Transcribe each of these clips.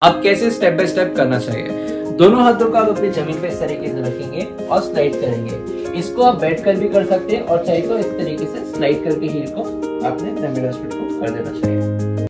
अब कैसे step by step करना चाहिए। दोनों हाथों को आप अपनी जमीन पे इस तरीके से रखेंगे और स्लाइड करेंगे। इसको आप बैठ कर भी कर सकते हैं और चाहे तो इस तरीके से स्लाइड करके हील को आपने मिडल स्प्लिट को कर देना चाहिए।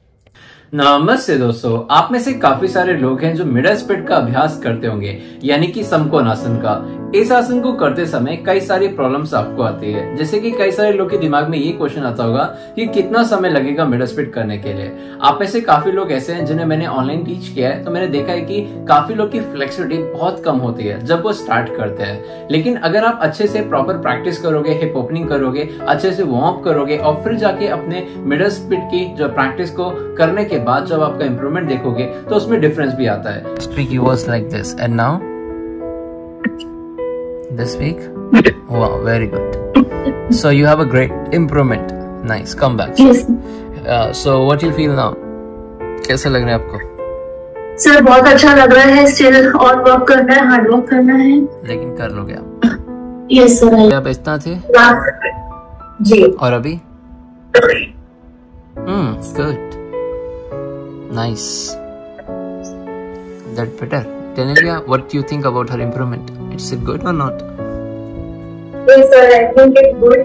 नमस्ते दोस्तों, आप में से काफी सारे लोग हैं जो मिडल स्प्लिट का अभ्यास करते होंगे, यानी कि समकोण आसन का। इस आसन को करते समय कई सारी प्रॉब्लम्स आपको आती है, जैसे कि कई सारे लोग के दिमाग में ये क्वेश्चन आता होगा कि कितना समय लगेगा मिडल स्प्लिट करने के लिए। आप में से काफी लोग ऐसे हैं जिन्हें मैंने ऑनलाइन टीच किया है, तो मैंने देखा है कि काफी लोग की फ्लेक्सिबिलिटी बहुत कम होती है जब वो स्टार्ट करते हैं। लेकिन अगर आप अच्छे से प्रॉपर प्रैक्टिस करोगे, हिप ओपनिंग करोगे, अच्छे से वार्म अप करोगे और फिर जाके अपने मिडल स्प्लिट की जो प्रैक्टिस को करने के बाद जब आपका इंप्रूवमेंट देखोगे तो उसमें डिफरेंस भी आता है। Streaky was like this and now this week, wow, very good. So you have a great improvement. Nice, come back. Yes. So what you feel now? कैसा लग रहा है आपको? सर बहुत अच्छा लग रहा है। स्टिल और वर्क करना है, हार्ड वर्क करना है, लेकिन कर लोगे आप? Yes sir. आप इतना थे जी, और अभी good, nice, that better. Tanelia, what do you think about her improvement? It's it good or not? yes sir, I think it's good.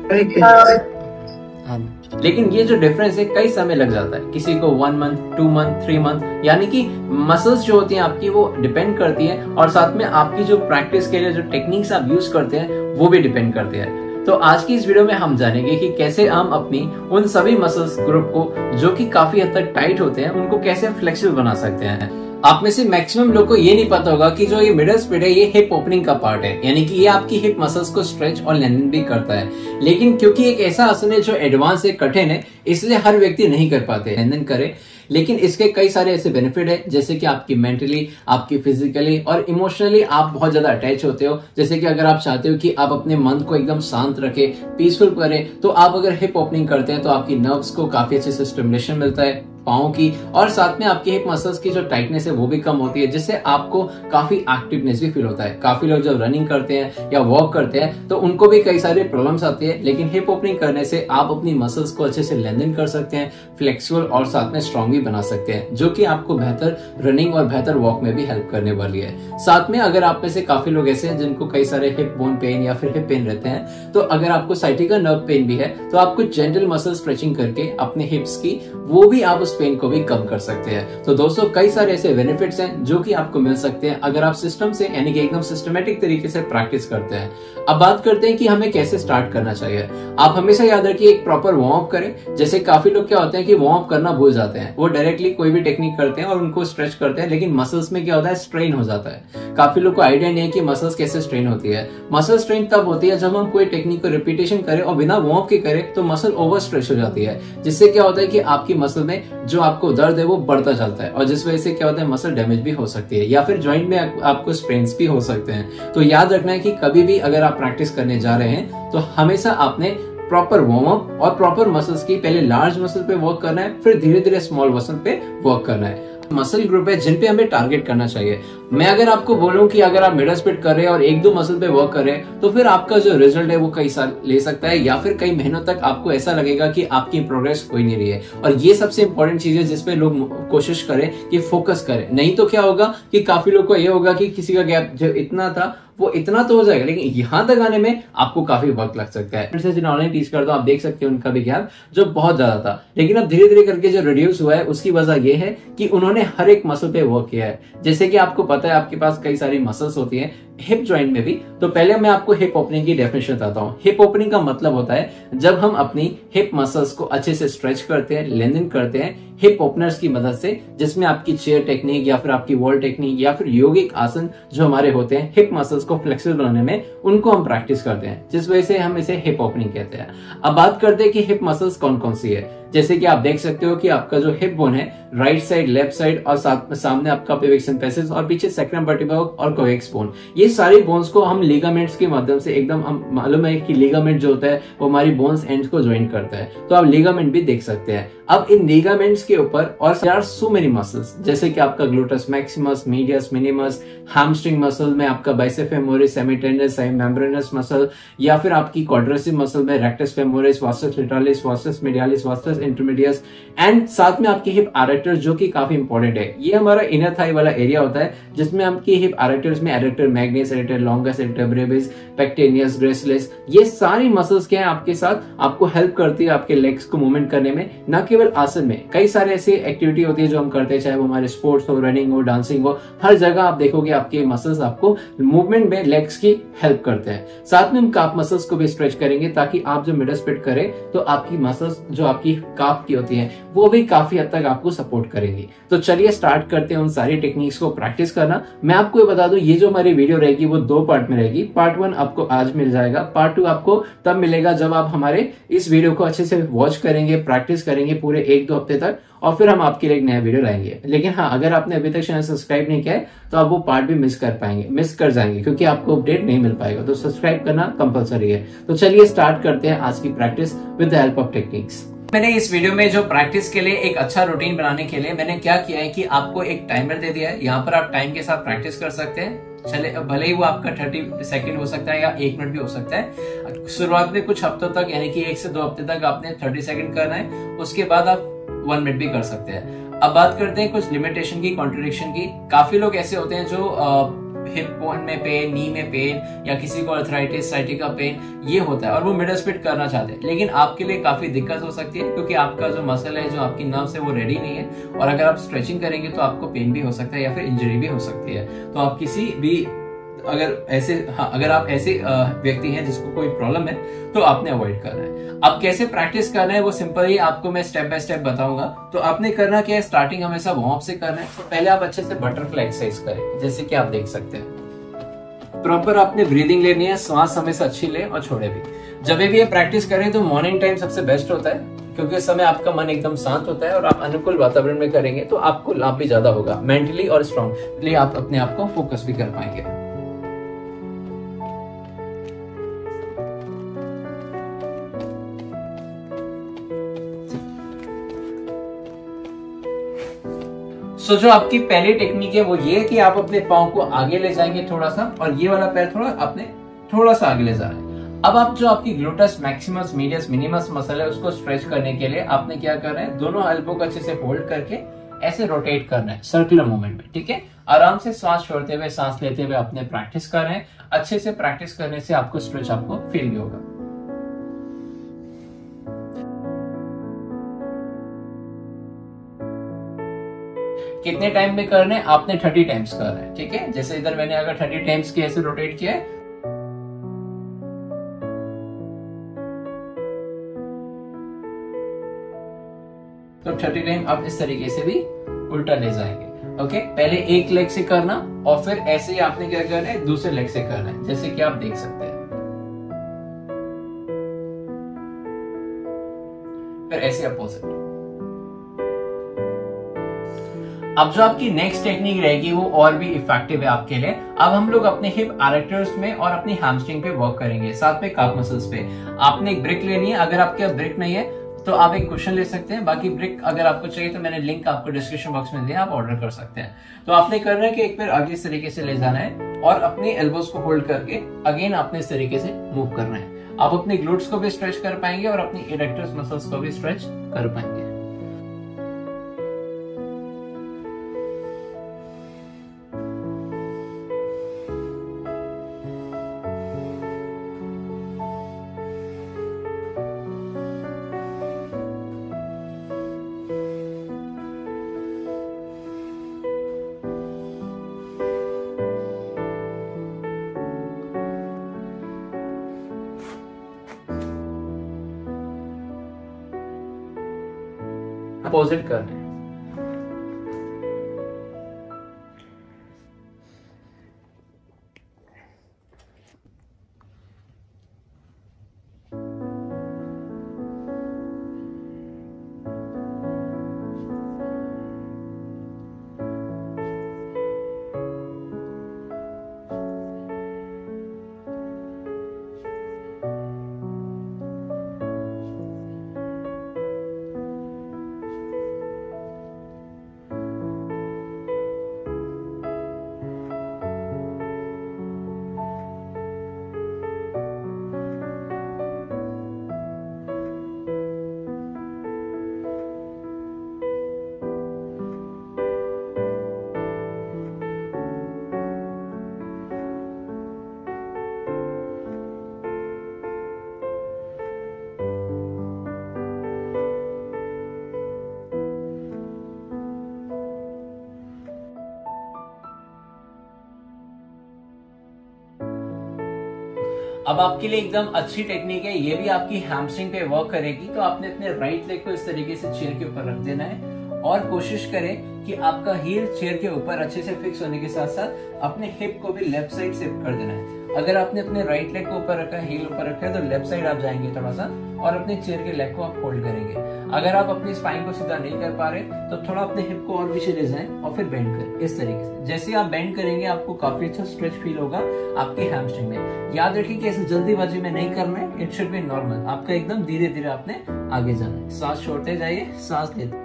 Very good. लेकिन ये जो डिफरेंस है कई समय लग जाता है, किसी को 1 मंथ, 2 मंथ, 3 मंथ, यानी कि मसल्स जो होती हैं आपकी वो डिपेंड करती है और साथ में आपकी जो प्रैक्टिस के लिए जो टेक्निक्स आप यूज करते हैं वो भी डिपेंड करते हैं। तो आज की इस वीडियो में हम जानेंगे कि कैसे हम अपनी उन सभी मसल्स ग्रुप को जो कि काफी हद तक टाइट होते हैं उनको कैसे फ्लेक्सिबल बना सकते हैं। आप में से मैक्सिमम लोग को ये नहीं पता होगा कि जो ये मिडल स्प्लिट है ये हिप ओपनिंग का पार्ट है, यानी कि ये आपकी हिप मसल्स को स्ट्रेच और लेंथन भी करता है। लेकिन क्योंकि एक ऐसा आसन है जो एडवांस है, कठिन है, इसलिए हर व्यक्ति नहीं कर पाते लेंथन करे। लेकिन इसके कई सारे ऐसे बेनिफिट है, जैसे कि आपकी मेंटली, आपकी फिजिकली और इमोशनली आप बहुत ज्यादा अटैच होते हो। जैसे कि अगर आप चाहते हो कि आप अपने मन को एकदम शांत रखें, पीसफुल करें, तो आप अगर हिप ओपनिंग करते हैं तो आपकी नर्व्स को काफी अच्छे से स्टिमुलेशन मिलता है पाँव की, और साथ में आपकी हिप मसल्स की जो टाइटनेस है वो भी कम होती है, जिससे आपको काफी एक्टिवनेस भी फील होता है। काफी लोग जब रनिंग करते हैं या वॉक करते हैं तो उनको भी कई सारे प्रॉब्लम्स आती है, लेकिन हिप ओपनिंग करने से आप अपनी मसल्स को अच्छे से लेंथन कर सकते हैं, फ्लेक्सिबल और साथ में स्ट्रॉन्ग भी बना सकते हैं, जो कि आपको बेहतर रनिंग और बेहतर वॉक में भी हेल्प करने वाली है। साथ में अगर आप में से काफी लोग ऐसे हैं जिनको कई सारे हिप बोन पेन या फिर हिप पेन रहते हैं, तो अगर आपको साइटिका नर्व पेन भी है तो आपको जेंटल मसल स्ट्रेचिंग करके अपने हिप्स की वो भी आप उस पेन को भी कम कर सकते हैं। तो दोस्तों कई सारे ऐसे बेनिफिट्स हैं जो कि आपको मिल सकते हैं अगर आप सिस्टम से, यानी कि एकदम सिस्टमेटिक तरीके से प्रैक्टिस करते हैं। अब बात करते हैं कि हमें कैसे स्टार्ट करना चाहिए। आप हमेशा याद रखिए एक प्रॉपर वार्म अप करें। जैसे काफी लोग क्या होते हैं कि वार्म अप करना भूल जाते हैं, वो डायरेक्टली कोई भी टेक्निक करते हैं और उनको स्ट्रेच करते हैं, लेकिन मसल्स में क्या होता है, स्ट्रेन हो जाता है। काफी लोग को आइडिया नहीं है कि मसल्स कैसे स्ट्रेन होती है। मसल स्ट्रेन तब होती है जब हम कोई टेक्निक को रिपीटेशन करें और बिना वार्म अप के करें तो मसल ओवर स्ट्रेच हो जाती है, जिससे क्या होता है कि आपकी मसल में जो आपको दर्द है वो बढ़ता चलता है और जिस वजह से क्या होता है मसल डैमेज भी हो सकती है या फिर जॉइंट में आपको स्ट्रेन्स भी हो सकते हैं। तो याद रखना है कि कभी भी अगर आप प्रैक्टिस करने जा रहे हैं तो हमेशा आपने प्रॉपर वार्म अप और प्रॉपर मसल्स की पहले लार्ज मसल पे वर्क करना है, फिर धीरे धीरे स्मॉल मसल पे वर्क करना है। मसल ग्रुप है जिन पे हमें टारगेट करना चाहिए। मैं अगर आपको बोलूं कि अगर आप मिडल स्प्लिट कर रहे हैं और 1-2 मसल पे वर्क कर रहे हैं तो फिर आपका जो रिजल्ट है वो कई साल ले सकता है या फिर कई महीनों तक आपको ऐसा लगेगा कि आपकी प्रोग्रेस हो ही नहीं रही है। और ये सबसे इंपॉर्टेंट चीज है जिसपे लोग कोशिश करें कि फोकस करें, नहीं तो क्या होगा कि काफी लोग को ये होगा कि किसी का गैप जो इतना था वो इतना तो हो जाएगा, लेकिन यहां तक आने में आपको काफी वक्त लग सकता है। जिन्हें ऑनलाइन टीच करता हूं आप देख सकते हैं उनका भी गैप जो बहुत ज्यादा था, लेकिन अब धीरे धीरे करके जो रिड्यूस हुआ है उसकी वजह यह है कि उन्होंने हर एक मसल पे वर्क किया है। जैसे कि आपको पता है आपके पास कई सारी मसल्स होती हैं हिप जॉइंट में भी। तो पहले मैं आपको हिप ओपनिंग की डेफिनेशन बताता हूँ। हिप ओपनिंग का मतलब होता है जब हम अपनी हिप मसल्स को अच्छे से स्ट्रेच करते हैं, लेंथन करते हैं हिप ओपनर्स की मदद से, जिसमें आपकी चेयर टेक्निक या फिर आपकी वॉल टेक्निक या फिर योगिक आसन जो हमारे होते हैं हिप मसल्स को फ्लेक्सिबल बनाने में, उनको हम प्रैक्टिस करते हैं, जिस वजह से हम इसे हिप ओपनिंग कहते हैं। अब बात करते हैं कि हिप मसल्स कौन कौन सी है। जैसे कि आप देख सकते हो कि आपका जो हिप बोन है राइट साइड, लेफ्ट साइड और सामने आपका पेविक्स सिम्फेसिस और पीछे सेक्रम वर्टिब्रा और कोएक्स बोन, ये सारी बोन्स को हम लिगामेंट्स के माध्यम से एकदम, हम मालूम है कि लिगामेंट जो होता है वो हमारी बोन्स एंड्स को ज्वाइन करता है, तो आप लिगामेंट भी देख सकते हैं। अब इन लिगामेंट्स के ऊपर और there are so many muscles, जैसे कि आपका gluteus maximus, medius minimus, hamstring muscle में आपका bicep femoris, semitendinosus, membranosus muscle, या फिर आपकी क्वाड्रिसेप मसल में rectus femoris, vastus lateralis, vastus medialis, vastus intermedius and साथ में आपकी हिप एडक्टर्स जो कि काफी इंपॉर्टेंट है। ये हमारा इनर थाई वाला एरिया होता है जिसमें आपकी हिप एडक्टर्स में adductor magnus, adductor longus, adductor brevis, pectineus, gracilis, ये सारी मसल्स क्या है आपके साथ आपको हेल्प करती है आपके लेग्स को मूवमेंट करने में। न केवल आसन में, कई सारे ऐसी एक्टिविटी होती है जो हम करते हैं, चाहे वो हमारे स्पोर्ट्स हो, रनिंग हो, डांसिंग हो, हर जगह आप देखोगे आपके मसल्स आपको मूवमेंट में लेग्स की हेल्प करते हैं। साथ में हम काफ मसल्स को भी स्ट्रेच करेंगे ताकि आप जो मिडल स्प्लिट करें तो आपकी मसल्स जो आपकी काफ की होती है वो भी काफी हद तक आपको सपोर्ट करेंगी। तो चलिए स्टार्ट करते हैं उन सारी टेक्निक्स को प्रैक्टिस करना। मैं आपको ये बता दूं, ये जो हमारी वीडियो रहेगी वो 2 पार्ट में रहेगी। पार्ट 1 आपको आज मिल जाएगा, पार्ट 2 आपको तब मिलेगा जब आप हमारे इस वीडियो को अच्छे से वॉच करेंगे, प्रैक्टिस करेंगे पूरे 1-2 हफ्ते तक, और फिर हम आपके लिए एक नया वीडियो लाएंगे। लेकिन हाँ, अगर आपने अभी तक चैनल सब्सक्राइब नहीं किया है तो आप वो पार्ट भी मिस कर जाएंगे क्योंकि आपको अपडेट नहीं मिल पाएगा। तो सब्सक्राइब करना कंपलसरी है। तो चलिए स्टार्ट करते हैं आज की practice with the help of techniques. मैंने इस वीडियो में जो प्रैक्टिस के लिए एक अच्छा रूटीन बनाने के लिए मैंने क्या किया है कि आपको एक टाइमर दे दिया है। यहाँ पर आप टाइम के साथ प्रैक्टिस कर सकते हैं। चले भले ही वो आपका 30 सेकंड हो सकता है या 1 मिनट भी हो सकता है। शुरुआत में कुछ हफ्तों तक यानी कि 1 से 2 हफ्ते तक आपने 30 सेकंड करना है, उसके बाद आप 1 मिनट भी कर सकते हैं। अब बात करते हैं कुछ लिमिटेशन की, कॉन्ट्रडिक्शन की। काफी लोग ऐसे होते हैं जो हिप बोन में पेन, नी में पेन, या किसी को अर्थराइटिस, साइटिका पेन ये होता है और वो मिडल स्प्लिट करना चाहते हैं, लेकिन आपके लिए काफी दिक्कत हो सकती है क्योंकि आपका जो मसल है, जो आपकी नर्व्स है वो रेडी नहीं है, और अगर आप स्ट्रेचिंग करेंगे तो आपको पेन भी हो सकता है या फिर इंजरी भी हो सकती है। तो आप किसी भी अगर आप ऐसे व्यक्ति हैं जिसको कोई प्रॉब्लम है तो आपने अवॉइड करना है। अब कैसे प्रैक्टिस करना है वो सिंपल ही आपको मैं स्टेप बाय स्टेप बताऊंगा। तो आपने करना क्या है, स्टार्टिंग हमेशा वार्म अप से करना है। तो पहले आप अच्छे से बटरफ्लाई एक्सरसाइज करें, जैसे कि आप देख सकते हैं। प्रॉपर आपने ब्रीदिंग लेनी है, सांस हमेशा अच्छी ले और छोड़े भी। जब भी ये प्रैक्टिस करें तो मॉर्निंग टाइम सबसे बेस्ट होता है क्योंकि उस समय आपका मन एकदम शांत होता है और आप अनुकूल वातावरण में करेंगे तो आपको लाभ भी ज्यादा होगा मेंटली और स्ट्रॉन्गली आप अपने आप को फोकस भी कर पाएंगे। जो आपकी पहली टेक्निक है वो ये है कि आप अपने पाँव को आगे ले जाएंगे थोड़ा सा, और ये वाला पैर आपने थोड़ा सा आगे ले जाना है। अब आप जो आपकी gluteus maximus, medius, minimus muscle है उसको स्ट्रेच करने के लिए आपने क्या करना है, दोनों एल्बो को अच्छे से होल्ड करके ऐसे रोटेट करना है सर्कुलर मूवमेंट में। ठीक है, आराम से सांस छोड़ते हुए, सांस लेते हुए अपने प्रैक्टिस कर रहे हैं। अच्छे से प्रैक्टिस करने से आपको स्ट्रेच आपको फील भी होगा। कितने टाइम में करने, आपने 30 टाइम्स करना है। ठीक है, जैसे इधर मैंने अगर 30 टाइम्स की ऐसे रोटेट किया है तो 30 टाइम आप इस तरीके से भी उल्टा ले जाएंगे। ओके, पहले एक लेग से करना और फिर ऐसे ही आपने क्या करना है, दूसरे लेग से करना है, जैसे कि आप देख सकते हैं। फिर ऐसे अपोजिट। अब जो आपकी नेक्स्ट टेक्निक रहेगी वो और भी इफेक्टिव है आपके लिए। अब हम लोग अपने हिप एडक्टर्स में और अपनी हैमस्ट्रिंग पे वर्क करेंगे, साथ में काफ मसल्स पे। आपने एक ब्रिक लेनी है, अगर आपके पास ब्रिक नहीं है तो आप एक कुशन ले सकते हैं। बाकी ब्रिक अगर आपको चाहिए तो मैंने लिंक आपको डिस्क्रिप्शन बॉक्स में दिया, आप ऑर्डर कर सकते हैं। तो आपने करना है कि एक पैर आगे इस तरीके से ले जाना है और अपने एल्बोज को होल्ड करके अगेन आपने इस तरीके से मूव करना है। आप अपने ग्लूट्स को भी स्ट्रेच कर पाएंगे और अपनी एडक्टर्स मसल्स को भी स्ट्रेच कर पाएंगे। अपोजिट करना है। अब आपके लिए एकदम अच्छी टेक्निक है, ये भी आपकी हैमस्ट्रिंग पे वर्क करेगी। तो आपने अपने राइट लेग को इस तरीके से चेयर के ऊपर रख देना है और कोशिश करें कि आपका हील चेयर के ऊपर अच्छे से फिक्स होने के साथ साथ अपने हिप को भी लेफ्ट साइड शिफ्ट कर देना है। अगर आपने अपने राइट लेग को ऊपर रखा है, हील ऊपर रखा है, तो लेफ्ट साइड आप जाएंगे थोड़ा सा और अपने चेयर के लेग को आप होल्ड करेंगे। अगर आप अपनी स्पाइन को सीधा नहीं कर पा रहे तो थोड़ा अपने हिप को और पीछे ले जाएं और फिर बेंड करें इस तरीके से। जैसे आप बेंड करेंगे आपको काफी अच्छा स्ट्रेच फील होगा आपके हैमस्ट्रिंग में। याद रखिए कि ऐसे जल्दीबाजी में नहीं करना है, इट शुड बी नॉर्मल। आपका एकदम धीरे धीरे आपने आगे जाना है। सांस छोड़ते जाइए, सांस लेते।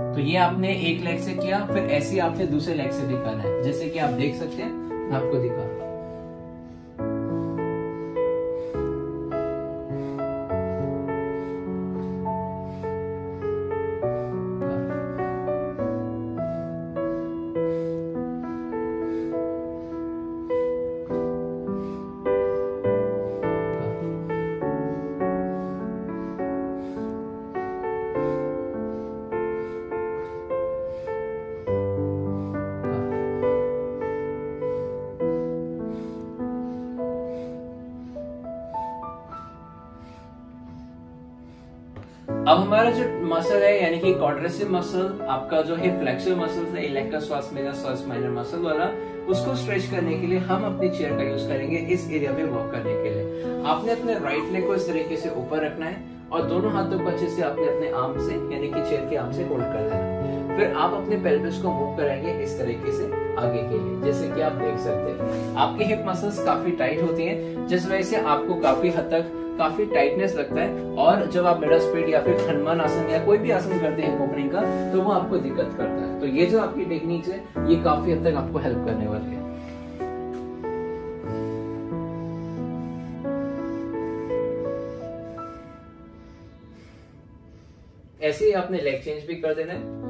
तो ये आपने एक लेग से किया, फिर ऐसे ही आपने दूसरे लेग से भी करना है। जैसे कि आप देख सकते हैं, मैं आपको दिखा रहा हूं। अब हमारा जो मसल है यानी कि क्वाड्रिसेप मसल, आपका जो है फ्लेक्सर मसल है, इलेक्ट्रोश्वास मेजर श्वास माइनर मसल वाला, उसको स्ट्रेच करने के लिए हम अपनी चेयर का यूज करेंगे इस एरिया पे वर्क करने के लिए। आपने अपने राइट लेग को इस तरीके से ऊपर रखना है और दोनों हाथों को अच्छे से आपने अपने आर्म से यानी कि चेयर के आर्म से होल्ड कर देना है। फिर आप अपने पेल्विस को मूव करेंगे इस तरीके से आगे के लिए, जैसे कि आप देख सकते हैं। आपकी हिप मसल्स काफी टाइट होती हैं, जिस वजह से आपको काफी हद तक काफी टाइटनेस लगता है। और जब आप मिडल स्प्लिट या फिर हनुमान आसन या कोई भी आसन करते हैं ओपनिंग का, तो वो आपको दिक्कत करता है। तो ये जो आपकी टेक्निक्स है, ये काफी हद तक आपको हेल्प करने वाली है। ऐसे ही आपने लेग चेंज भी कर देना है।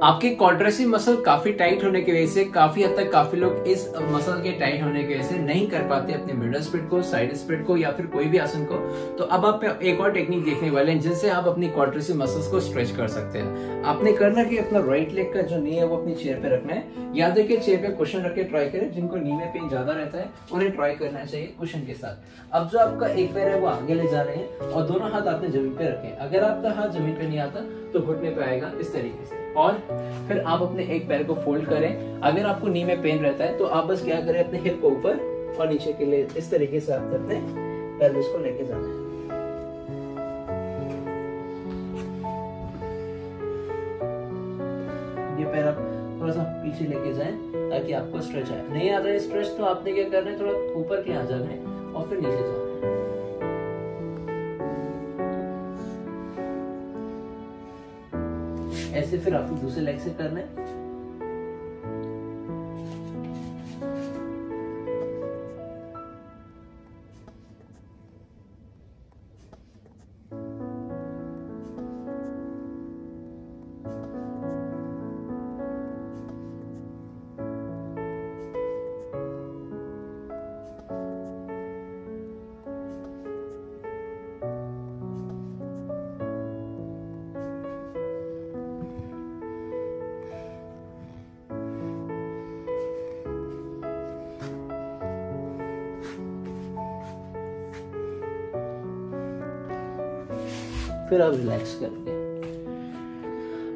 आपके क्वाड्रिसेप मसल काफी टाइट होने की वजह से काफी हद तक काफी लोग इस मसल के टाइट होने की वजह से नहीं कर पाते अपने मिडल स्प्लिट को, साइड स्प्लिट को या फिर कोई भी आसन को। तो अब आप एक और टेक्निक देखने वाले हैं जिनसे आप अपनी क्वाड्रिसेप मसल्स को स्ट्रेच कर सकते हैं। आपने करना कि अपना राइट लेग का जो नी है वो अपनी चेयर पे रखना है। याद रखिए चेयर पे कुशन रख के ट्राई करें। जिनको नी में पेन ज्यादा रहता है उन्हें ट्राई करना चाहिए कुशन के साथ। अब जो आपका एक पैर है वो आगे ले जा रहे हैं और दोनों हाथ आपने जमीन पे रखे। अगर आपका हाथ जमीन पे नहीं आता तो घुटने पे आएगा इस तरीके से, और फिर आप अपने एक पैर को फोल्ड करें। अगर आपको नी में पेन रहता है तो आप बस क्या करें, अपने हिप को ऊपर और नीचे के लिए इस तरीके से आप अपने पेल्विस को लेके जाना है। ये पैर आप थोड़ा सा पीछे लेके जाएं ताकि आपको स्ट्रेच आए। नहीं आता है स्ट्रेच तो आपने क्या करना है, थोड़ा ऊपर के यहाँ जाना है और फिर नीचे जाना है। ऐसे फिर आपको दूसरे लेग से करना है। फिर आप रिलैक्स करके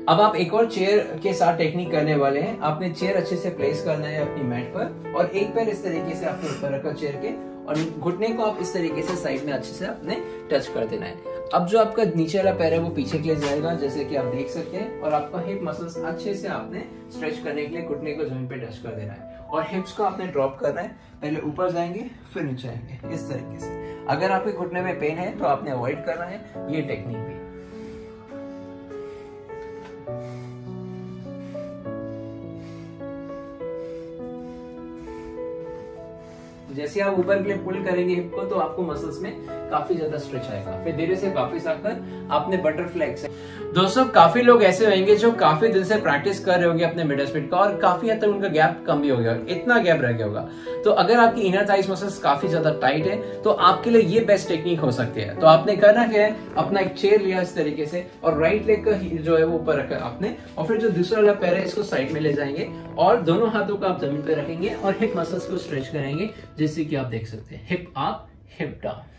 अब आप एक और चेयर के साथ टेक्निक करने वाले हैं। आपने चेयर अच्छे से प्लेस करना है अपनी मैट पर और एक पैर इस तरीके से आपने ऊपर रखा चेयर के और घुटने को आप इस तरीके से साइड में अच्छे से आपने टच कर देना है। अब जो आपका नीचे वाला पैर है वो पीछे के लिए जाएगा, जैसे कि आप देख सकते हैं, और आपका हिप मसल्स अच्छे से आपने स्ट्रेच करने के लिए घुटने को जमीन पे टच कर देना है और हिप्स को आपने ड्रॉप करना है। पहले ऊपर जाएंगे फिर नीचे आएंगे, इस तरीके से। अगर आपके घुटने में पेन है तो आपने अवॉइड करना है ये टेक्निक भी। जैसे आप ऊपर के लिए पुल करेंगे हिप को तो आपको मसल्स में काफी ज्यादा स्ट्रेच आएगा। फिर धीरे से वापस आकर आपने बटरफ्लाई एक्सरसाइज। दोस्तों काफी लोग ऐसे होंगे जो काफी दिन से प्रैक्टिस कर रहे होंगे अपने मिड स्प्लिट का और काफी हद तक उनका गैप कम भी हो गया, इतना गैप रह गया होगा। तो अगर आपकी इनर थाइस मसल्स काफी ज्यादा टाइट है तो आपके लिए ये बेस्ट टेक्निक हो सकती है। तो आपने करना क्या है, अपना एक चेयर लिया इस तरीके से और राइट लेग का हील जो है वो ऊपर रखा आपने, और फिर जो दूसरा वाला पैर है इसको साइड में ले जाएंगे और दोनों हाथों को आप जमीन पे रखेंगे और हिप मसल्स को स्ट्रेच करेंगे, जैसे कि आप देख सकते हैं। Hip up hip down.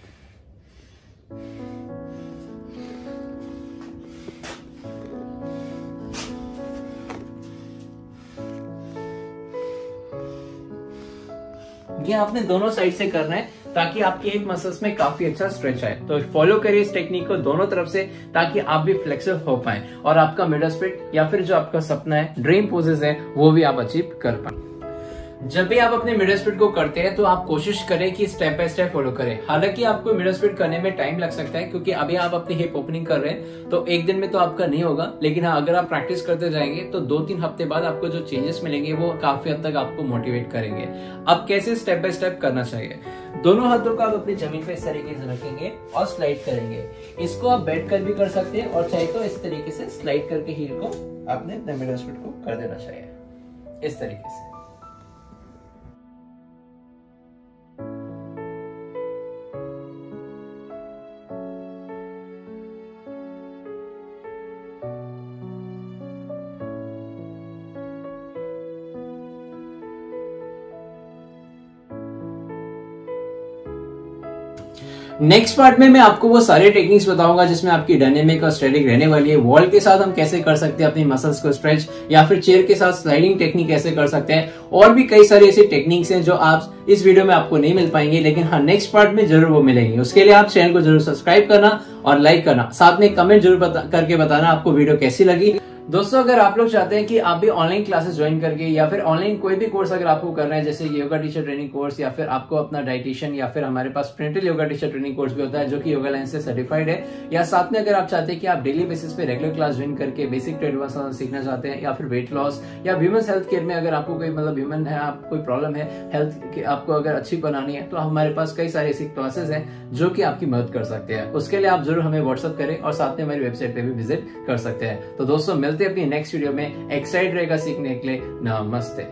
ये आपने दोनों साइड से करना है ताकि आपके हिप मसल्स में काफी अच्छा स्ट्रेच आए। तो फॉलो करिए इस टेक्निक को दोनों तरफ से ताकि आप भी फ्लेक्सिबल हो पाए और आपका मिड स्प्लिट या फिर जो आपका सपना है, ड्रीम पोजेस है, वो भी आप अचीव कर पाए। जब भी आप अपने मिड स्प्लिट को करते हैं तो आप कोशिश करें कि स्टेप बाय स्टेप फॉलो करें। हालांकि आपको मिड स्प्लिट करने में टाइम लग सकता है क्योंकि अभी आप अपनी हिप ओपनिंग कर रहे हैं तो एक दिन में तो आपका नहीं होगा, लेकिन हाँ अगर आप प्रैक्टिस करते जाएंगे तो 2-3 हफ्ते बाद आपको जो चेंजेस मिलेंगे वो काफी हद तक आपको मोटिवेट करेंगे। अब कैसे स्टेप बाय स्टेप करना चाहिए, दोनों हाथों को आप अपनी जमीन पे इस तरीके से रखेंगे और स्लाइड करेंगे। इसको आप बैठ कर भी कर सकते हैं और चाहे तो इस तरीके से स्लाइड करके हील को आपने अपने मिड स्प्लिट को कर देना चाहिए इस तरीके से। नेक्स्ट पार्ट में मैं आपको वो सारे टेक्निक्स बताऊंगा जिसमें आपकी डायनेमिक और स्टैटिक रहने वाली है। वॉल के साथ हम कैसे कर सकते हैं अपनी मसल्स को स्ट्रेच, या फिर चेयर के साथ स्लाइडिंग टेक्निक कैसे कर सकते हैं, और भी कई सारी ऐसी टेक्निक्स हैं जो आप इस वीडियो में आपको नहीं मिल पाएंगे, लेकिन हाँ नेक्स्ट पार्ट में जरूर वो मिलेंगे। उसके लिए आप चैनल को जरूर सब्सक्राइब करना और लाइक करना, साथ में कमेंट जरूर करके बताना आपको वीडियो कैसी लगी। दोस्तों अगर आप लोग चाहते हैं कि आप भी ऑनलाइन क्लासेस ज्वाइन करके या फिर ऑनलाइन कोई भी कोर्स अगर आपको करना है, जैसे योगा टीचर ट्रेनिंग कोर्स या फिर आपको अपना डाइटिशियन, या फिर हमारे पास printed yoga teacher training course भी होता है जो कि योगा लाइन से सर्टिफाइड है, या साथ में अगर आप चाहते हैं कि आप डेली बेसिस पे रेगुलर क्लास ज्वाइन करके बेसिक ट्रेड सीखना चाहते हैं, या फिर वेट लॉस या ह्यूमन हेल्थ केयर में अगर आपको कोई मतलब ह्यूमन है, आप कोई प्रॉब्लम है हेल्थ की आपको अगर अच्छी बनानी है, तो हमारे पास कई सारी ऐसी क्लासेस हैं जो कि आपकी मदद कर सकते हैं। उसके लिए आप जरूर हमें व्हाट्सअप करें और साथ में हमारी वेबसाइट पे भी विजिट कर सकते हैं। तो दोस्तों मिलते हैं अपनी नेक्स्ट वीडियो में, एक्साइटेड रहेगा सीखने के लिए। नमस्ते।